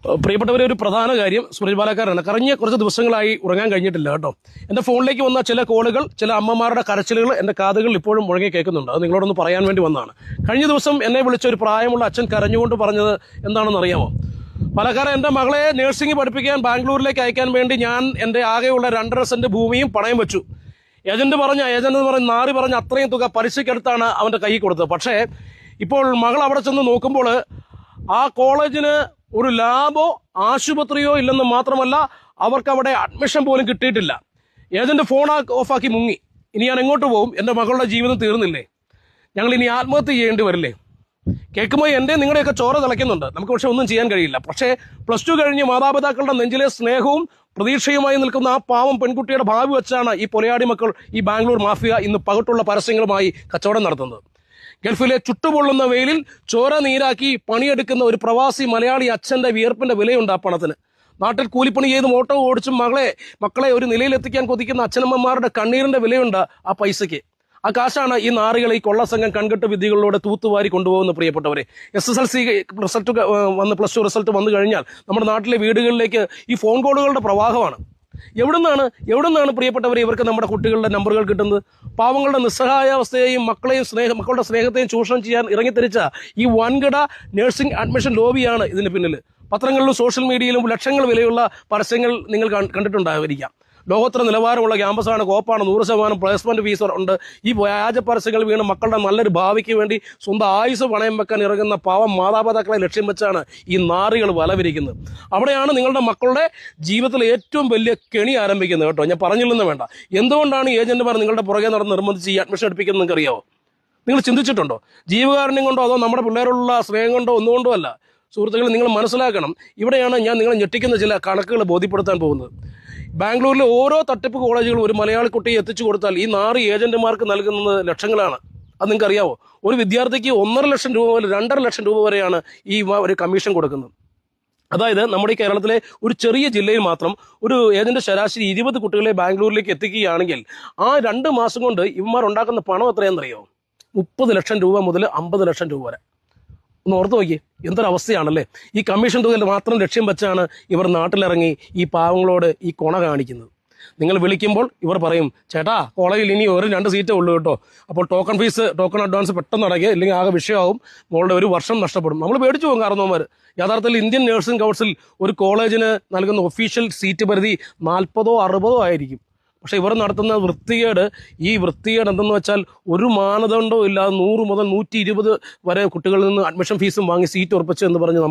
പ്രിയപ്പെട്ടവരെ, ഒരു പ്രധാന കാര്യം സൂരജ് പാലക്കാരാണ്. കഴിഞ്ഞ കുറച്ച് ദിവസങ്ങളായി ഉറങ്ങാൻ കഴിഞ്ഞിട്ടില്ല കേട്ടോ. എൻ്റെ ഫോണിലേക്ക് വന്ന ചില കോളുകൾ, ചില അമ്മമാരുടെ കരച്ചിലുകൾ എൻ്റെ കാതുകളിൽ ഇപ്പോഴും മുഴങ്ങി കേൾക്കുന്നുണ്ട്. അത് നിങ്ങളോടൊന്ന് പറയാൻ വേണ്ടി വന്നതാണ്. കഴിഞ്ഞ ദിവസം എന്നെ വിളിച്ച ഒരു പ്രായമുള്ള അച്ഛൻ കരഞ്ഞുകൊണ്ട് പറഞ്ഞത് എന്താണെന്ന് അറിയാമോ? പാലക്കാട് എൻ്റെ മകളെ നഴ്സിംഗ് പഠിപ്പിക്കാൻ ബാംഗ്ലൂരിലേക്ക് അയക്കാൻ വേണ്ടി ഞാൻ എൻ്റെ ആകെയുള്ള 2.5 സെന്റ് ഭൂമിയും പണയം വെച്ചു. ഏജന്റ് പറഞ്ഞ് നാറി പറഞ്ഞ അത്രയും തുക പലിശയ്ക്കടുത്താണ് അവൻ്റെ കൈ കൊടുത്തത്. പക്ഷേ ഇപ്പോൾ മകൾ അവിടെ ചെന്ന് നോക്കുമ്പോൾ ആ കോളേജിന് ഒരു ലാബോ ആശുപത്രിയോ ഇല്ലെന്ന് മാത്രമല്ല, അവർക്ക് അവിടെ അഡ്മിഷൻ പോലും കിട്ടിയിട്ടില്ല. ഏജന്റ് ഫോൺ ഓഫാക്കി മുങ്ങി. ഇനി ഞാൻ എങ്ങോട്ട് പോകും? എൻ്റെ മകളുടെ ജീവിതം തീർന്നില്ലേ? ഞങ്ങൾ ഇനി ആത്മഹത്യ ചെയ്യേണ്ടി വരില്ലേ? കേൾക്കുമ്പോൾ എൻ്റെ നിങ്ങളുടെയൊക്കെ ചോര തിളയ്ക്കുന്നുണ്ട്. നമുക്ക് പക്ഷെ ഒന്നും ചെയ്യാൻ കഴിയില്ല. പക്ഷേ +2 കഴിഞ്ഞ് മാതാപിതാക്കളുടെ നെഞ്ചിലെ സ്നേഹവും പ്രതീക്ഷയുമായി നിൽക്കുന്ന ആ പാവം പെൺകുട്ടിയുടെ ഭാവി വെച്ചാണ് ഈ പൊലയാടി മക്കൾ, ഈ ബാംഗ്ലൂർ മാഫിയ ഇന്ന് പകട്ടുള്ള പരസ്യങ്ങളുമായി കച്ചവടം നടത്തുന്നത്. ഗൾഫിലെ ചുട്ടുപൊള്ളുന്ന വെയിലിൽ ചോര നീരാക്കി പണിയെടുക്കുന്ന ഒരു പ്രവാസി മലയാളി അച്ഛൻ്റെ വിയർപ്പിൻ്റെ വിലയുണ്ട് ആ പണത്തിന്. നാട്ടിൽ കൂലിപ്പണി ചെയ്ത് മോട്ടോ ഓടിച്ചും മക്കളെ ഒരു നിലയിലെത്തിക്കാൻ കൊതിക്കുന്ന അച്ഛനമ്മമാരുടെ കണ്ണീരിൻ്റെ വിലയുണ്ട് ആ പൈസയ്ക്ക്. ആ കാശാണ് ഈ നാറികളെ, ഈ കൊള്ളസംഘം കൺകെട്ട് വിദ്യകളിലൂടെ തൂത്തുവാരി കൊണ്ടുപോകുന്ന. പ്രിയപ്പെട്ടവരെ, SSLC റിസൾട്ട് വന്ന് +2 റിസൾട്ട് വന്നു കഴിഞ്ഞാൽ നമ്മുടെ നാട്ടിലെ വീടുകളിലേക്ക് ഈ ഫോൺ കോളുകളുടെ പ്രവാഹമാണ്. എവിടുന്നാണ് പ്രിയപ്പെട്ടവരെ ഇവർക്ക് നമ്മുടെ കുട്ടികളുടെ നമ്പറുകൾ കിട്ടുന്നത്? പാവങ്ങളുടെ നിസ്സഹായാവസ്ഥയെയും മക്കളുടെ സ്നേഹത്തെയും ചൂഷണം ചെയ്യാൻ ഇറങ്ങിത്തിരിച്ച ഈ വൻകിട നഴ്സിംഗ് അഡ്മിഷൻ ലോബിയാണ് ഇതിന് പിന്നിൽ. പത്രങ്ങളിലും സോഷ്യൽ മീഡിയയിലും ലക്ഷങ്ങൾ വിലയുള്ള പരസ്യങ്ങൾ നിങ്ങൾ കണ്ടിട്ടുണ്ടായിരിക്കാം. ലോകോത്തര നിലവാരമുള്ള ക്യാമ്പസാണ്, കോപ്പാണ്, 100% പ്ലേസ്മെന്റ് ഫീസ് ഉണ്ട്. ഈ വ്യാജ പരസ്യങ്ങൾ വീണ് മക്കളുടെ നല്ലൊരു ഭാവിക്ക് വേണ്ടി സ്വന്തം ആയുസ് പണയം വെക്കാൻ ഇറങ്ങുന്ന പാവം മാതാപിതാക്കളെ ലക്ഷ്യം വെച്ചാണ് ഈ നാറികൾ വലവിരിക്കുന്നത്. അവിടെയാണ് നിങ്ങളുടെ മക്കളുടെ ജീവിതത്തിൽ ഏറ്റവും വലിയ കെണി ആരംഭിക്കുന്നത് കേട്ടോ. ഞാൻ പറഞ്ഞില്ലെന്ന് വേണ്ട. എന്തുകൊണ്ടാണ് ഏജന്റുമാർ നിങ്ങളുടെ പുറകെ നടന്ന് നിർബന്ധിച്ച് ഈ അഡ്മിഷൻ എടുപ്പിക്കുന്നത് നിങ്ങൾക്ക് അറിയാവോ? നിങ്ങൾ ചിന്തിച്ചിട്ടുണ്ടോ? ജീവകാരുണ്യം കൊണ്ടോ അതോ നമ്മുടെ പിള്ളേരുള്ള സ്നേഹം കൊണ്ടോ ഒന്നുകൊണ്ടോ അല്ല. സുഹൃത്തുക്കൾ, നിങ്ങൾ മനസ്സിലാക്കണം. ഇവിടെയാണ് ഞാൻ നിങ്ങളെ ഞെട്ടിക്കുന്ന ചില കണക്കുകൾ ബോധ്യപ്പെടുത്താൻ പോകുന്നത്. ബാംഗ്ലൂരിലെ ഓരോ തട്ടിപ്പ് കോളേജുകളും ഒരു മലയാളി കുട്ടിയെ എത്തിച്ചു കൊടുത്താൽ ഈ നാറി ഏജന്റുമാർക്ക് നൽകുന്നത് ലക്ഷങ്ങളാണ്. അത് നിങ്ങൾക്ക് അറിയാവോ? ഒരു വിദ്യാർത്ഥിക്ക് 1.5 ലക്ഷം രൂപ മുതൽ 2.5 ലക്ഷം രൂപ വരെയാണ് ഈ ഒരു കമ്മീഷൻ കൊടുക്കുന്നത്. അതായത് നമ്മുടെ ഈ കേരളത്തിലെ ഒരു ചെറിയ ജില്ലയിൽ മാത്രം ഒരു ഏജന്റ് ശരാശരി 20 കുട്ടികളെ ബാംഗ്ലൂരിലേക്ക് എത്തിക്കുകയാണെങ്കിൽ ആ 2 മാസം കൊണ്ട് ഇവന്മാർ ഉണ്ടാക്കുന്ന പണം എത്രയാണെന്നറിയോ? 30 ലക്ഷം രൂപ മുതൽ 50 ലക്ഷം രൂപ വരെ. ഒന്ന് ഓർത്ത് നോക്കി, എന്തൊരവസ്ഥയാണല്ലേ. ഈ കമ്മീഷൻ തുകയിൽ മാത്രം ലക്ഷ്യം വെച്ചാണ് ഇവർ നാട്ടിലിറങ്ങി ഈ പാവങ്ങളോട് ഈ കൊണ കാണിക്കുന്നത്. നിങ്ങൾ വിളിക്കുമ്പോൾ ഇവർ പറയും, ചേട്ടാ കോളേജിൽ ഇനി 2 സീറ്റേ ഉള്ളൂ കേട്ടോ, അപ്പോൾ ടോക്കൺ അഡ്വാൻസ് പെട്ടെന്ന് അടയ്ക്കുക, ഇല്ലെങ്കിൽ ആകെ വിഷയമാവും, മോളുടെ 1 വർഷം നഷ്ടപ്പെടും. നമ്മൾ പേടിച്ചു പോകും കാരണവന്മാർ. യഥാർത്ഥത്തിൽ ഇന്ത്യൻ നഴ്സിംഗ് കൗൺസിൽ ഒരു കോളേജിന് നൽകുന്ന ഒഫീഷ്യൽ സീറ്റ് പരിധി 40 60 ആയിരിക്കും. പക്ഷെ ഇവർ നടത്തുന്ന വൃത്തികേട് എന്തെന്ന് വെച്ചാൽ ഒരു മാനദണ്ഡവും ഇല്ലാതെ 100 മുതൽ 120 വരെ കുട്ടികളിൽ നിന്ന് അഡ്മിഷൻ ഫീസും വാങ്ങി സീറ്റ് ഉറപ്പിച്ചു എന്ന് പറഞ്ഞ്